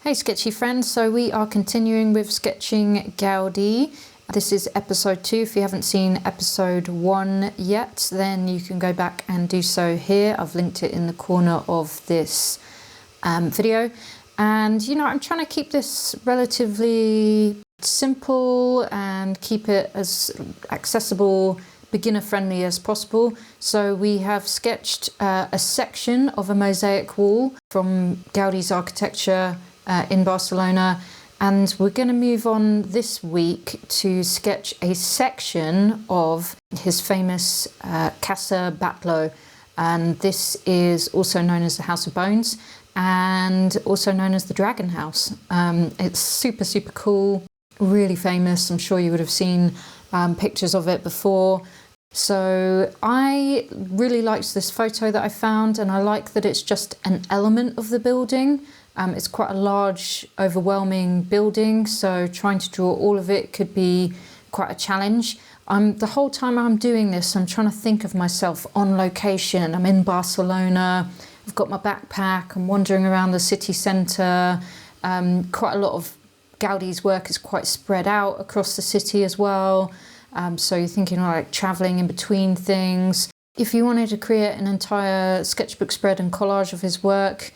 Hey sketchy friends, so we are continuing with sketching Gaudi. This is episode 2. If you haven't seen episode 1 yet, then you can go back and do so here. I've linked it in the corner of this video. And I'm trying to keep this relatively simple and keep it as accessible, beginner friendly as possible. So we have sketched a section of a mosaic wall from Gaudi's architecture in Barcelona, and we're going to move on this week to sketch a section of his famous Casa Battlo, and this is also known as the House of Bones and also known as the Dragon House. It's super cool, really famous. I'm sure you would have seen pictures of it before. So I really liked this photo that I found, and I like that it's just an element of the building. It's quite a large, overwhelming building, so trying to draw all of it could be quite a challenge. The whole time I'm doing this, I'm trying to think of myself on location. I'm in Barcelona, I've got my backpack, I'm wandering around the city centre. Quite a lot of Gaudi's work is quite spread out across the city as well. So you're thinking like travelling in between things. If you wanted to create an entire sketchbook spread and collage of his work,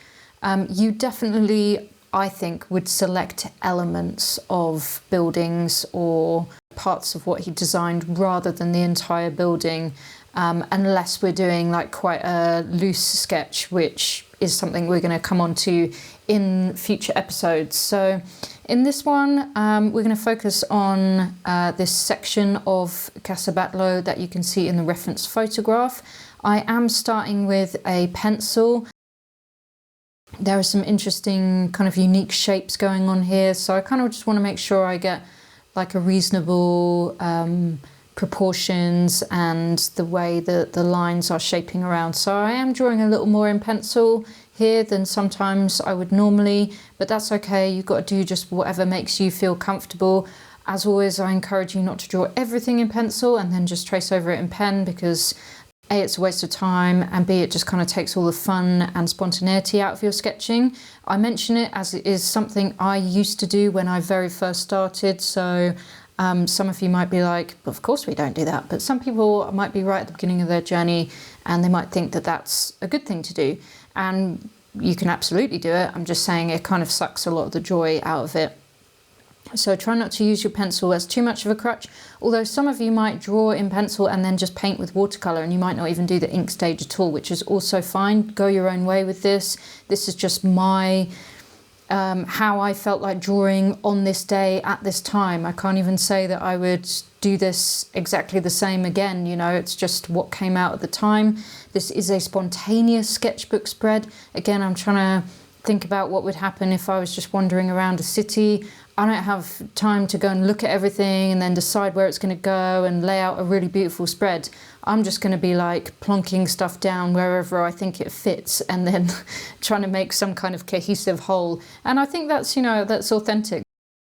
you definitely, I think, would select elements of buildings or parts of what he designed rather than the entire building, unless we're doing like quite a loose sketch, which is something we're going to come on to in future episodes. So in this one, we're going to focus on this section of Casa Battlo that you can see in the reference photograph. I am starting with a pencil. There are some interesting kind of unique shapes going on here, so I kind of just want to make sure I get like a reasonable proportions and the way that the lines are shaping around. So I am drawing a little more in pencil here than sometimes I would normally, but that's okay. You've got to do just whatever makes you feel comfortable. As always, I encourage you not to draw everything in pencil and then just trace over it in pen, because A, it's a waste of time, and B, it just kind of takes all the fun and spontaneity out of your sketching. I mention it as it is something I used to do when I very first started, so some of you might be like, of course we don't do that, but some people might be right at the beginning of their journey and they might think that that's a good thing to do, and you can absolutely do it. I'm just saying it kind of sucks a lot of the joy out of it. So try not to use your pencil as too much of a crutch, although some of you might draw in pencil and then just paint with watercolour, and you might not even do the ink stage at all, which is also fine. Go your own way with this. This is just my how I felt like drawing on this day at this time. I can't even say that I would do this exactly the same again, it's just what came out at the time. This is a spontaneous sketchbook spread. Again, I'm trying to think about what would happen if I was just wandering around a city. I don't have time to go and look at everything and then decide where it's going to go and lay out a really beautiful spread. I'm just going to be like plonking stuff down wherever I think it fits and then trying to make some kind of cohesive whole. And I think that's, that's authentic.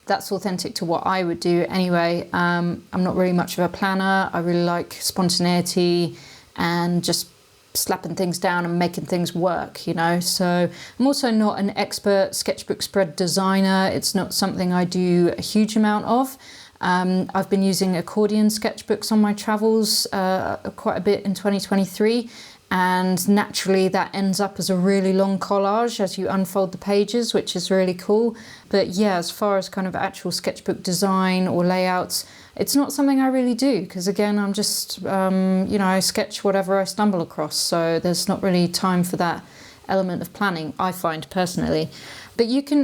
That's authentic to what I would do anyway. I'm not really much of a planner. I really like spontaneity and just slapping things down and making things work, So I'm also not an expert sketchbook spread designer. It's not something I do a huge amount of. I've been using accordion sketchbooks on my travels quite a bit in 2023, and naturally that ends up as a really long collage as you unfold the pages, which is really cool. But yeah, as far as kind of actual sketchbook design or layouts, it's not something I really do, because again, I'm just, I sketch whatever I stumble across, so there's not really time for that element of planning, I find personally. But you can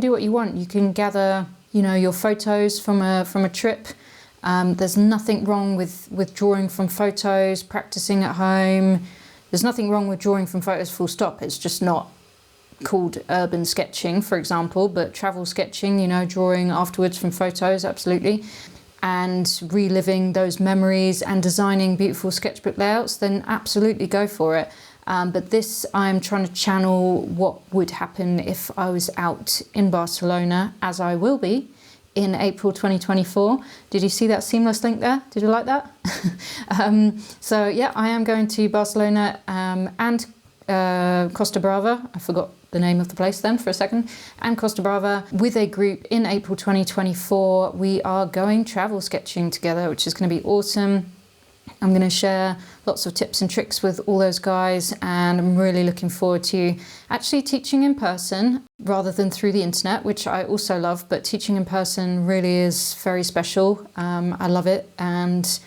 do what you want. You can gather, your photos from a trip. There's nothing wrong with drawing from photos, practicing at home. There's nothing wrong with drawing from photos full stop. It's just not called urban sketching, for example, but travel sketching, drawing afterwards from photos, absolutely. And reliving those memories and designing beautiful sketchbook layouts, then absolutely go for it. But this, I'm trying to channel what would happen if I was out in Barcelona, as I will be in April 2024. Did you see that seamless link there? Did you like that? So yeah, I am going to Barcelona and Costa Brava. I forgot the name of the place then for a second, and Costa Brava with a group in April 2024. We are going travel sketching together, which is going to be awesome. I'm going to share lots of tips and tricks with all those guys, and I'm really looking forward to actually teaching in person rather than through the internet, which I also love, but teaching in person really is very special. I love it, and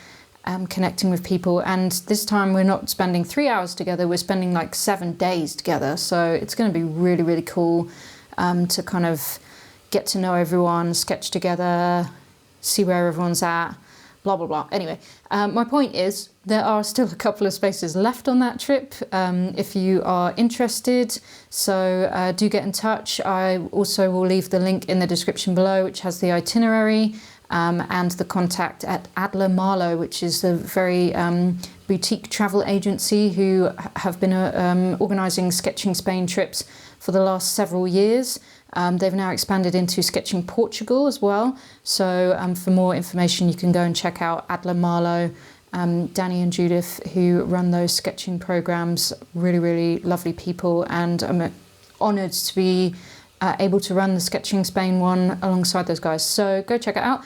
connecting with people. And this time we're not spending 3 hours together, we're spending like 7 days together. So it's going to be really, really cool to kind of get to know everyone, sketch together, see where everyone's at. Blah, blah, blah. Anyway, my point is there are still a couple of spaces left on that trip if you are interested. So do get in touch. I also will leave the link in the description below, which has the itinerary and the contact at Adler Marlow, which is a very boutique travel agency who have been organising Sketching Spain trips for the last several years. They've now expanded into Sketching Portugal as well. So for more information, you can go and check out Adler Marlow, Danny and Judith, who run those sketching programs. Really, really lovely people. And I'm honoured to be able to run the Sketching Spain one alongside those guys. So go check it out.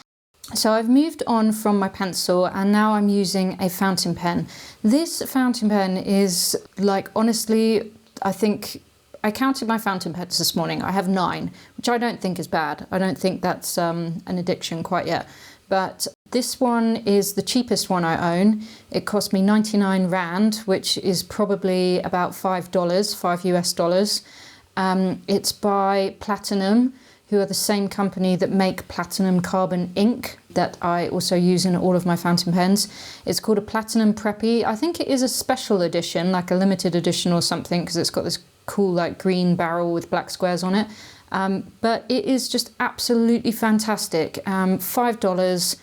So I've moved on from my pencil and now I'm using a fountain pen. This fountain pen is like, honestly, I think I counted my fountain pens this morning. I have 9, which I don't think is bad. I don't think that's an addiction quite yet. But this one is the cheapest one I own. It cost me 99 Rand, which is probably about $5, 5 US dollars. It's by Platinum, who are the same company that make Platinum Carbon ink that I also use in all of my fountain pens. It's called a Platinum Preppy. I think it is a special edition, like a limited edition or something, because it's got this cool like green barrel with black squares on it. But it is just absolutely fantastic. $5,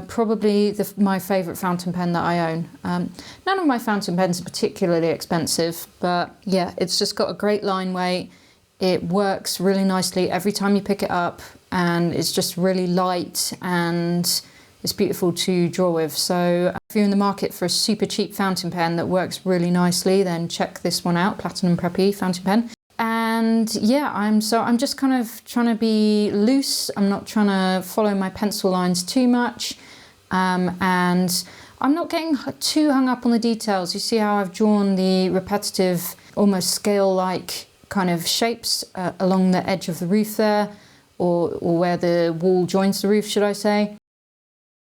probably my favourite fountain pen that I own. None of my fountain pens are particularly expensive, but yeah, it's just got a great line weight. It works really nicely every time you pick it up, and it's just really light and it's beautiful to draw with. So if you're in the market for a super cheap fountain pen that works really nicely, then check this one out, Platinum Preppy fountain pen. And yeah, I'm just kind of trying to be loose. I'm not trying to follow my pencil lines too much, and I'm not getting too hung up on the details. You see how I've drawn the repetitive, almost scale-like kind of shapes along the edge of the roof there, or where the wall joins the roof, should I say.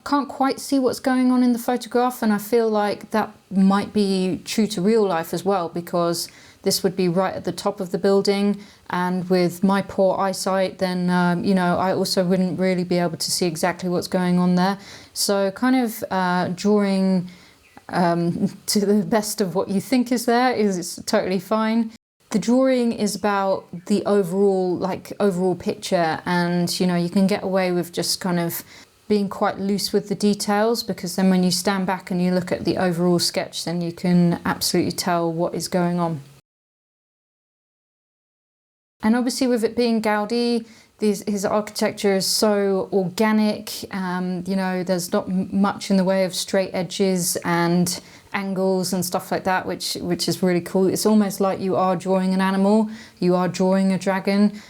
I can't quite see what's going on in the photograph, and I feel like that might be true to real life as well, because this would be right at the top of the building, and with my poor eyesight, then you know, I also wouldn't really be able to see exactly what's going on there. So kind of drawing to the best of what you think is there is totally fine. The drawing is about the overall picture, and you know, you can get away with just kind of being quite loose with the details, because then when you stand back and you look at the overall sketch, then you can absolutely tell what is going on. And obviously with it being Gaudi, his architecture is so organic. You know, there's not much in the way of straight edges and angles and stuff like that, which is really cool. It's almost like you are drawing an animal, you are drawing a dragon,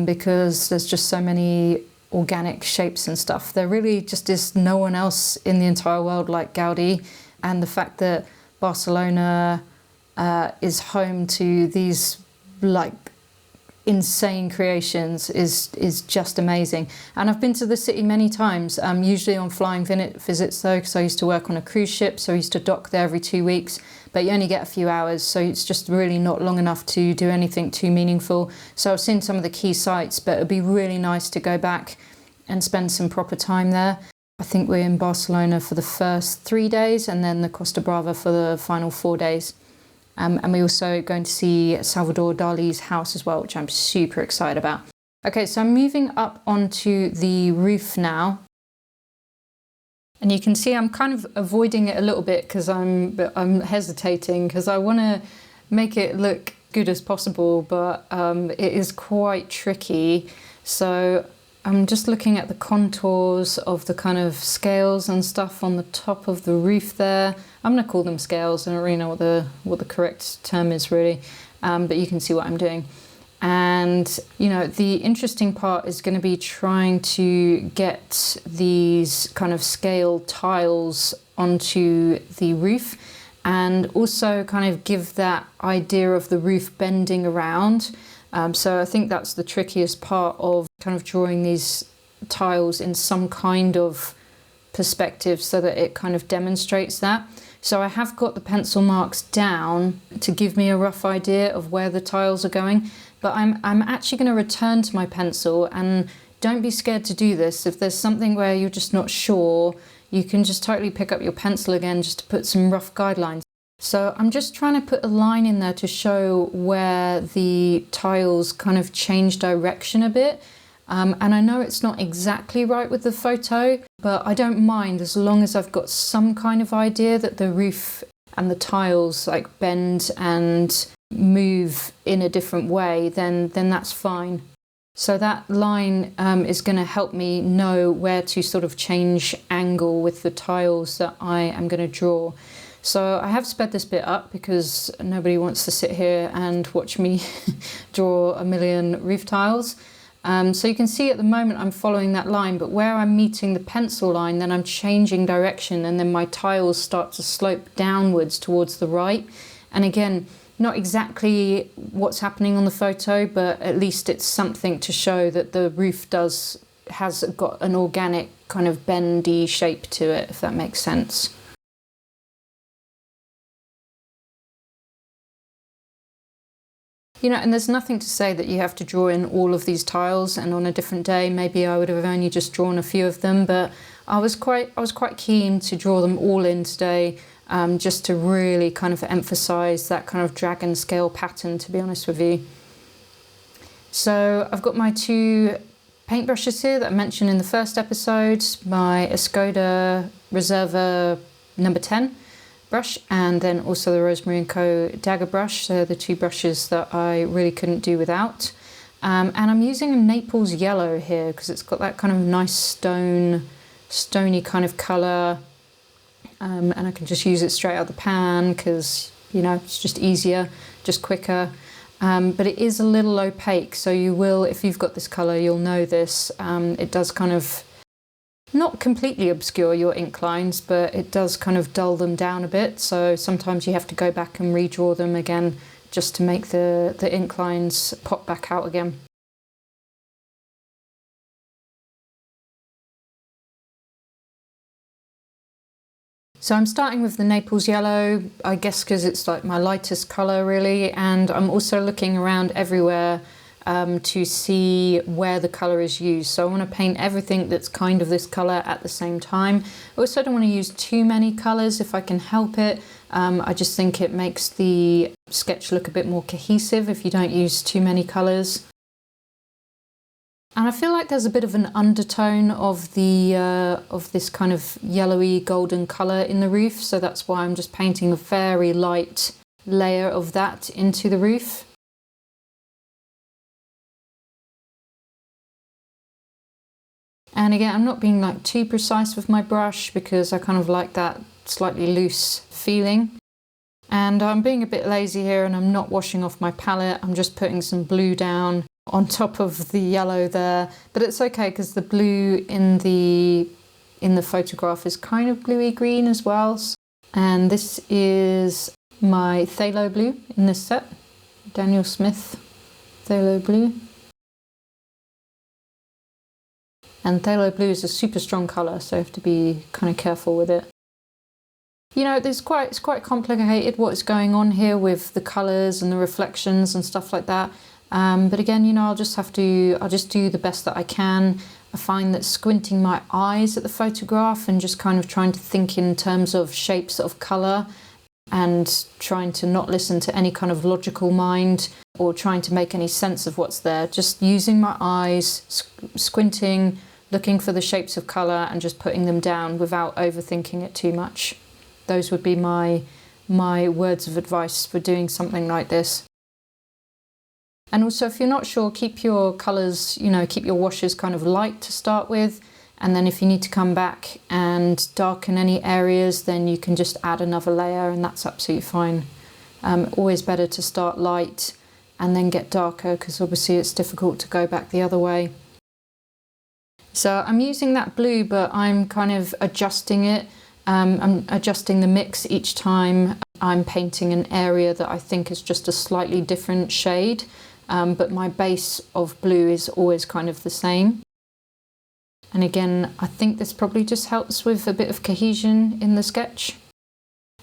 because there's just so many organic shapes and stuff. There really just is no one else in the entire world like Gaudi, and the fact that Barcelona is home to these like insane creations is just amazing. And I've been to the city many times, usually on flying visits though, because I used to work on a cruise ship, so I used to dock there every 2 weeks, but you only get a few hours, so it's just really not long enough to do anything too meaningful. So I've seen some of the key sites, but it'd be really nice to go back and spend some proper time there. I think we're in Barcelona for the first 3 days, and then the Costa Brava for the final 4 days. And we're also going to see Salvador Dali's house as well, which I'm super excited about. Okay, so I'm moving up onto the roof now. And you can see I'm kind of avoiding it a little bit because I'm hesitating, because I want to make it look good as possible, but it is quite tricky. So I'm just looking at the contours of the kind of scales and stuff on the top of the roof there. I'm going to call them scales. I don't really know what the correct term is really. but you can see what I'm doing. And, you know, the interesting part is going to be trying to get these kind of scale tiles onto the roof, and also kind of give that idea of the roof bending around. So I think that's the trickiest part of kind of drawing these tiles in some kind of perspective so that it kind of demonstrates that. So I have got the pencil marks down to give me a rough idea of where the tiles are going, but I'm actually going to return to my pencil, and don't be scared to do this. If there's something where you're just not sure, you can just totally pick up your pencil again just to put some rough guidelines. So I'm just trying to put a line in there to show where the tiles kind of change direction a bit. And I know it's not exactly right with the photo, but I don't mind as long as I've got some kind of idea that the roof and the tiles like bend and move in a different way, then that's fine. So that line is going to help me know where to sort of change angle with the tiles that I am going to draw. So I have sped this bit up because nobody wants to sit here and watch me draw a million roof tiles. So you can see at the moment I'm following that line, but where I'm meeting the pencil line, then I'm changing direction, and then my tiles start to slope downwards towards the right. And again, not exactly what's happening on the photo, but at least it's something to show that the roof has got an organic kind of bendy shape to it, if that makes sense. You know, and there's nothing to say that you have to draw in all of these tiles, and on a different day maybe I would have only just drawn a few of them, but I was quite keen to draw them all in today, just to really kind of emphasize that kind of dragon scale pattern, to be honest with you. So I've got my two paintbrushes here that I mentioned in the first episode, my Escoda Reserva number 10 brush, and then also the Rosemary & Co dagger brush. So the two brushes that I really couldn't do without. And I'm using a Naples yellow here because it's got that kind of nice stony kind of colour. And I can just use it straight out of the pan because, you know, it's just easier, just quicker. But it is a little opaque, so you will, if you've got this colour, you'll know this. It does kind of not completely obscure your ink lines, but it does kind of dull them down a bit. So sometimes you have to go back and redraw them again just to make the ink lines pop back out again. So I'm starting with the Naples yellow, I guess because it's like my lightest colour really, and I'm also looking around everywhere to see where the colour is used. So I want to paint everything that's kind of this colour at the same time. I also don't want to use too many colours if I can help it. I just think it makes the sketch look a bit more cohesive if you don't use too many colours. And I feel like there's a bit of an undertone of this kind of yellowy golden colour in the roof, so that's why I'm just painting a very light layer of that into the roof. And again, I'm not being like too precise with my brush because I kind of like that slightly loose feeling. And I'm being a bit lazy here and I'm not washing off my palette. I'm just putting some blue down on top of the yellow there. But it's okay because the blue in the photograph is kind of bluey green as well. And this is my phthalo blue in this set, Daniel Smith phthalo blue. And phthalo blue is a super strong colour, so you have to be kind of careful with it. You know, it's quite complicated what's going on here with the colours and the reflections and stuff like that. But again, you know, I'll just do the best that I can. I find that squinting my eyes at the photograph and just kind of trying to think in terms of shapes of colour and trying to not listen to any kind of logical mind or trying to make any sense of what's there. Just using my eyes, squinting, looking for the shapes of colour and just putting them down without overthinking it too much. Those would be my words of advice for doing something like this. And also, if you're not sure, keep your colours, you know, keep your washes kind of light to start with. And then if you need to come back and darken any areas, then you can just add another layer and that's absolutely fine. Always better to start light and then get darker, because obviously it's difficult to go back the other way. So I'm using that blue, but I'm kind of adjusting it. I'm adjusting the mix each time I'm painting an area that I think is just a slightly different shade, but my base of blue is always kind of the same. And again, I think this probably just helps with a bit of cohesion in the sketch.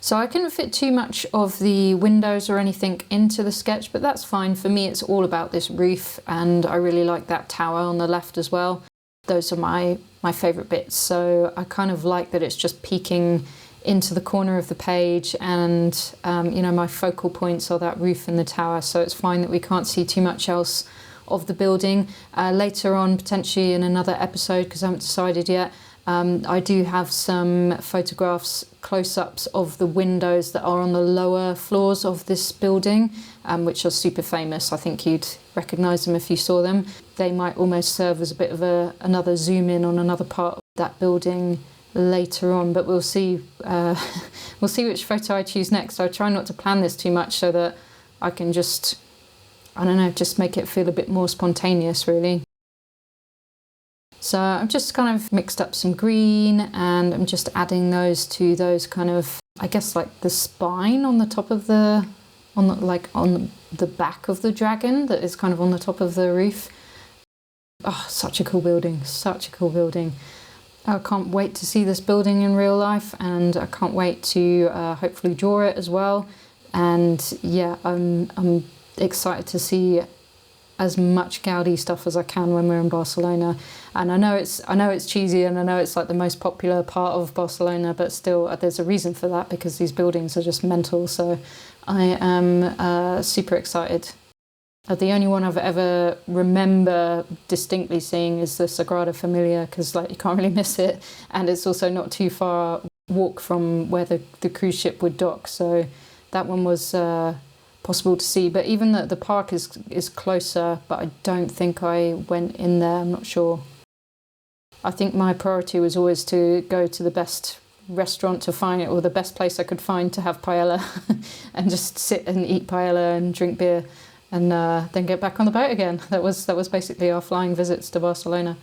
So I couldn't fit too much of the windows or anything into the sketch, but that's fine. For me, it's all about this roof, and I really like that tower on the left as well. Those are my favourite bits. So I kind of like that it's just peeking into the corner of the page, and you know, my focal points are that roof and the tower, so it's fine that we can't see too much else of the building. Later on, potentially in another episode, because I haven't decided yet, I do have some photographs, close-ups of the windows that are on the lower floors of this building, which are super famous. I think you'd recognise them if you saw them. They might almost serve as a bit of another zoom in on another part of that building later on, but we'll see. We'll see which photo I choose next. So I try not to plan this too much so that I can just, I don't know, just make it feel a bit more spontaneous, really. So I've just kind of mixed up some green, and I'm just adding those to those kind of, I guess, like the spine on the top of the, on the back of the dragon that is kind of on the top of the roof. Oh, such a cool building, such a cool building. I can't wait to see this building in real life, and I can't wait to hopefully draw it as well. And yeah, I'm excited to see as much Gaudi stuff as I can when we're in Barcelona. And I know it's cheesy, and I know it's like the most popular part of Barcelona, but still there's a reason for that, because these buildings are just mental. So I am super excited. The only one I've ever remember distinctly seeing is the Sagrada Familia, because like you can't really miss it, and it's also not too far walk from where the cruise ship would dock. So that one was possible to see. But even the park is closer, but I don't think I went in there. I'm not sure. I think my priority was always to go to the best restaurant to find it, or the best place I could find to have paella, and just sit and eat paella and drink beer, and then get back on the boat again. That was basically our flying visits to Barcelona.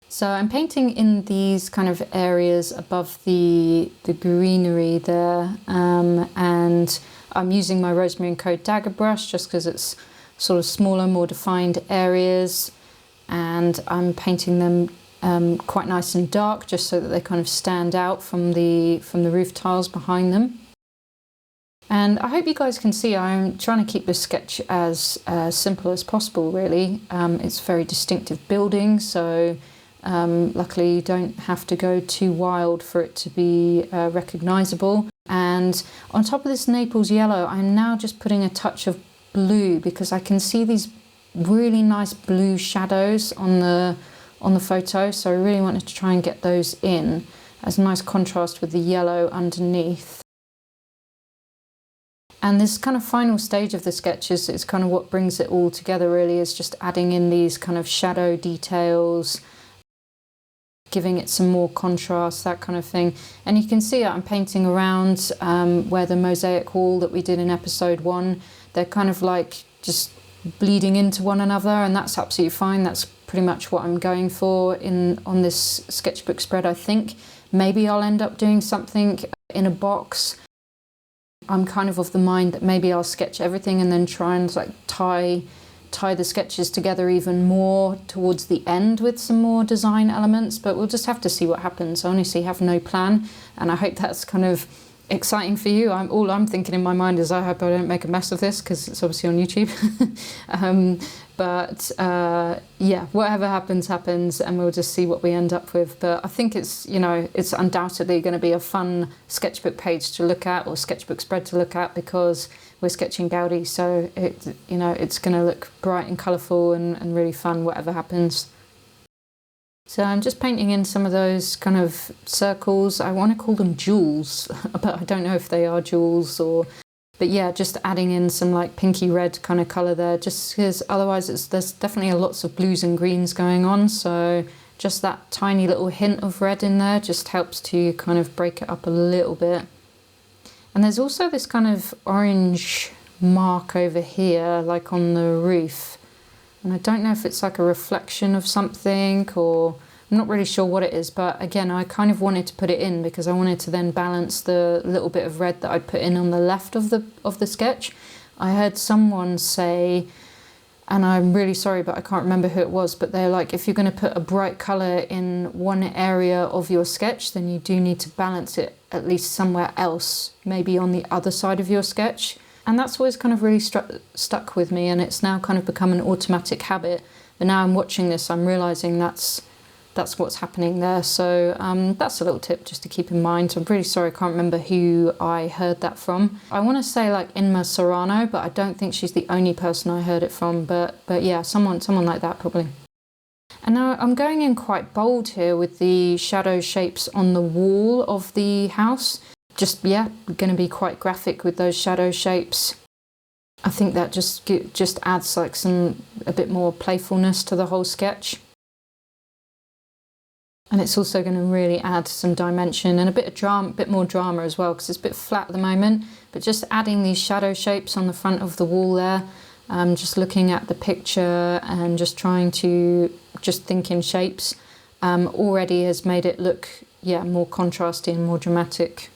So I'm painting in these kind of areas above the greenery there, and I'm using my Rosemary & Co dagger brush just because it's sort of smaller, more defined areas, and I'm painting them quite nice and dark just so that they kind of stand out from the roof tiles behind them. And I hope you guys can see I'm trying to keep this sketch as simple as possible, really. It's a very distinctive building, so luckily you don't have to go too wild for it to be recognisable. And on top of this Naples yellow, I'm now just putting a touch of blue, because I can see these really nice blue shadows on the photo, so I really wanted to try and get those in as a nice contrast with the yellow underneath. And this kind of final stage of the sketch is kind of what brings it all together, really, is just adding in these kind of shadow details, giving it some more contrast, that kind of thing. And you can see I'm painting around where the mosaic wall that we did in episode 1, they're kind of like just bleeding into one another, and that's absolutely fine. That's pretty much what I'm going for on this sketchbook spread, I think. Maybe I'll end up doing something in a box. I'm kind of the mind that maybe I'll sketch everything and then try and like tie the sketches together even more towards the end with some more design elements, but we'll just have to see what happens. I honestly have no plan, and I hope that's kind of exciting for you. All I'm thinking in my mind is I hope I don't make a mess of this, because it's obviously on YouTube. Yeah, whatever happens, and we'll just see what we end up with. But I think it's undoubtedly going to be a fun sketchbook page to look at, or sketchbook spread to look at, because we're sketching Gaudi, so it's going to look bright and colourful and really fun, whatever happens. So I'm just painting in some of those kind of circles. I want to call them jewels, but I don't know if they are jewels or... But yeah, just adding in some like pinky red kind of colour there, just because otherwise there's definitely lots of blues and greens going on. So just that tiny little hint of red in there just helps to kind of break it up a little bit. And there's also this kind of orange mark over here, like on the roof. And I don't know if it's like a reflection of something, or I'm not really sure what it is, but again, I kind of wanted to put it in because I wanted to then balance the little bit of red that I put in on the left of the sketch. I heard someone say, and I'm really sorry, but I can't remember who it was, but they're like, if you're going to put a bright colour in one area of your sketch, then you do need to balance it at least somewhere else, maybe on the other side of your sketch. And that's always kind of really stuck with me, and it's now kind of become an automatic habit. But now I'm watching this, I'm realising that's what's happening there. So that's a little tip just to keep in mind. I'm really sorry, I can't remember who I heard that from. I want to say like Inma Serrano, but I don't think she's the only person I heard it from. But yeah, someone like that probably. And now I'm going in quite bold here with the shadow shapes on the wall of the house. Just, yeah, going to be quite graphic with those shadow shapes. I think that just adds like a bit more playfulness to the whole sketch. And it's also going to really add some dimension and a bit more drama as well, because it's a bit flat at the moment. But just adding these shadow shapes on the front of the wall there, just looking at the picture and just trying to think in shapes, already has made it look, yeah, more contrasty and more dramatic.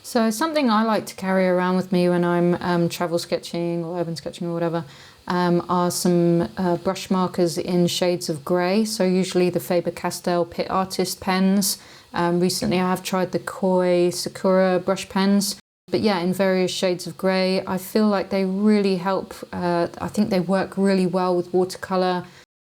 So something I like to carry around with me when I'm travel sketching or urban sketching or whatever are some brush markers in shades of grey. So usually the Faber-Castell Pit Artist pens. Recently I have tried the Koi Sakura brush pens. But yeah, in various shades of grey. I feel like they really help. I think they work really well with watercolour.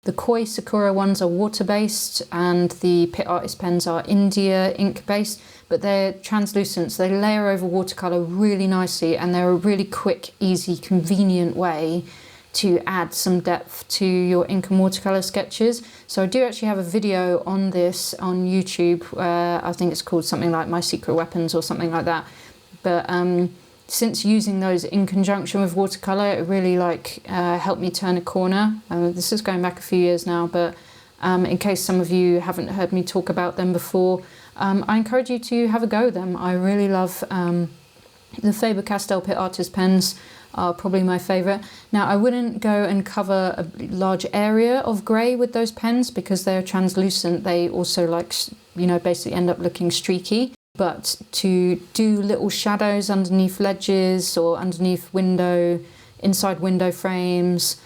The Koi Sakura ones are water-based and the Pit Artist pens are India ink-based, but they're translucent, so they layer over watercolour really nicely, and they're a really quick, easy, convenient way to add some depth to your ink and watercolour sketches. So I do actually have a video on this on YouTube. I think it's called something like My Secret Weapons or something like that. But since using those in conjunction with watercolour, it really helped me turn a corner. This is going back a few years now, but in case some of you haven't heard me talk about them before, I encourage you to have a go at them. I really love the Faber-Castell Pit Artist pens. Are probably my favourite. Now I wouldn't go and cover a large area of grey with those pens because they're translucent. They also basically end up looking streaky. But to do little shadows underneath ledges or underneath inside window frames,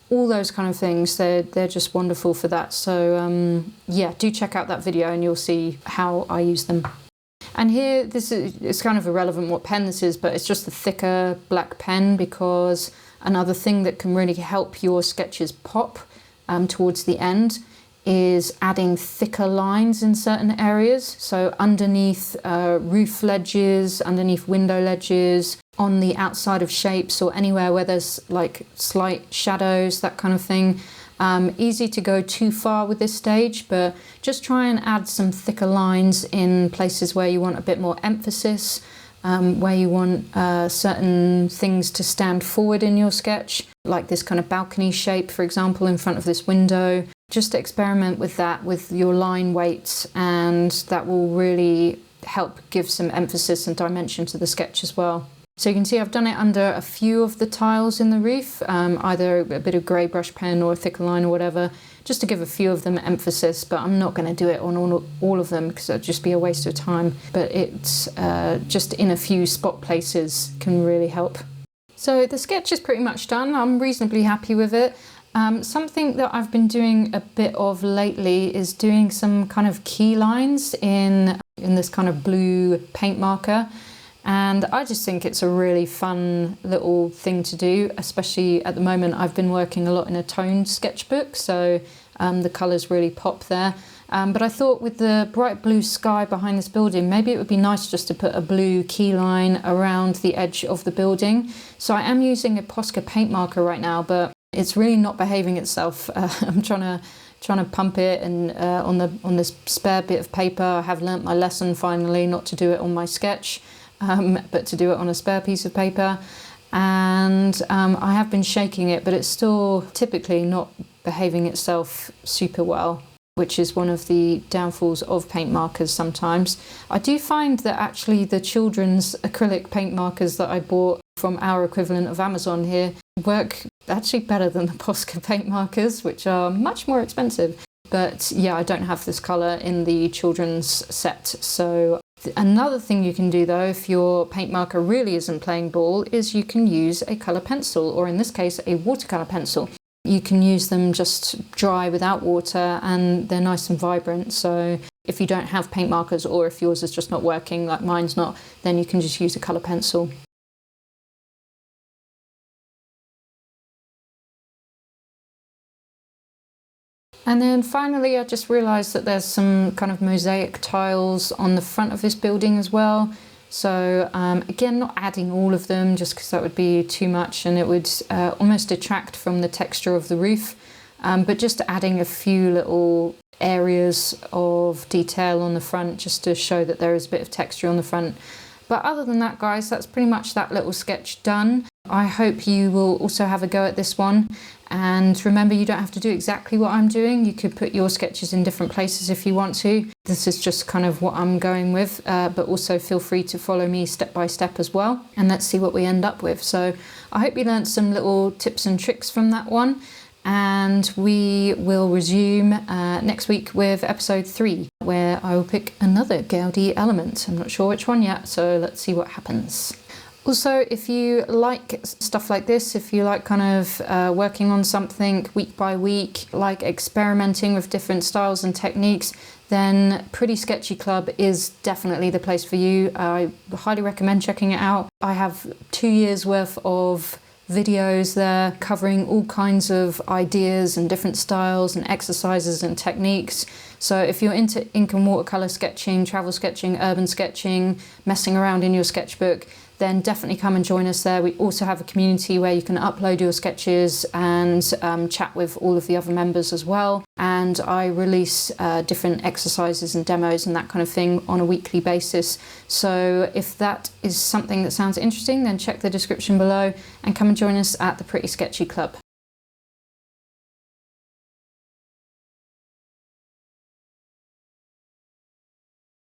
all those kind of things, they're just wonderful for that. So yeah, do check out that video and you'll see how I use them. And here, it's kind of irrelevant what pen this is, but it's just a thicker black pen, because another thing that can really help your sketches pop towards the end is adding thicker lines in certain areas. So underneath roof ledges, underneath window ledges, on the outside of shapes, or anywhere where there's like slight shadows, that kind of thing. Easy to go too far with this stage, but just try and add some thicker lines in places where you want a bit more emphasis, where you want certain things to stand forward in your sketch, like this kind of balcony shape, for example, in front of this window. Just experiment with that with your line weights, and that will really help give some emphasis and dimension to the sketch as well. So you can see I've done it under a few of the tiles in the roof, either a bit of grey brush pen or a thicker line or whatever, just to give a few of them emphasis, but I'm not going to do it on all of them because it'd just be a waste of time. But it's just in a few spot places can really help. So the sketch is pretty much done. I'm reasonably happy with it. Something that I've been doing a bit of lately is doing some kind of key lines in this kind of blue paint marker. And I just think it's a really fun little thing to do, especially at the moment. I've been working a lot in a toned sketchbook, so the colours really pop there. But I thought with the bright blue sky behind this building, maybe it would be nice just to put a blue key line around the edge of the building. So I am using a Posca paint marker right now, but it's really not behaving itself. I'm trying to pump it, and on this spare bit of paper, I have learnt my lesson finally, not to do it on my sketch. But to do it on a spare piece of paper. and I have been shaking it, but it's still typically not behaving itself super well, which is one of the downfalls of paint markers sometimes. I do find that actually the children's acrylic paint markers that I bought from our equivalent of Amazon here work actually better than the Posca paint markers, which are much more expensive. But yeah, I don't have this colour in the children's set. So another thing you can do though, if your paint marker really isn't playing ball, is you can use a colour pencil, or in this case a watercolour pencil. You can use them just dry without water and they're nice and vibrant. So if you don't have paint markers, or if yours is just not working like mine's not, then you can just use a colour pencil. And then finally, I just realised that there's some kind of mosaic tiles on the front of this building as well. So again, not adding all of them just because that would be too much and it would almost detract from the texture of the roof. But just adding a few little areas of detail on the front just to show that there is a bit of texture on the front. But other than that, guys, that's pretty much that little sketch done. I hope you will also have a go at this one. And remember, you don't have to do exactly what I'm doing. You could put your sketches in different places if you want to. This is just kind of what I'm going with, but also feel free to follow me step by step as well. And let's see what we end up with. So I hope you learned some little tips and tricks from that one. And we will resume next week with episode 3, where I will pick another Gaudi element. I'm not sure which one yet, so let's see what happens. Also, if you like stuff like this, if you like kind of working on something week by week, like experimenting with different styles and techniques, then Pretty Sketchy Club is definitely the place for you. I highly recommend checking it out. I have 2 years worth of videos there covering all kinds of ideas and different styles and exercises and techniques. So if you're into ink and watercolour sketching, travel sketching, urban sketching, messing around in your sketchbook, then definitely come and join us there. We also have a community where you can upload your sketches and chat with all of the other members as well. And I release different exercises and demos and that kind of thing on a weekly basis. So if that is something that sounds interesting, then check the description below and come and join us at the Pretty Sketchy Club.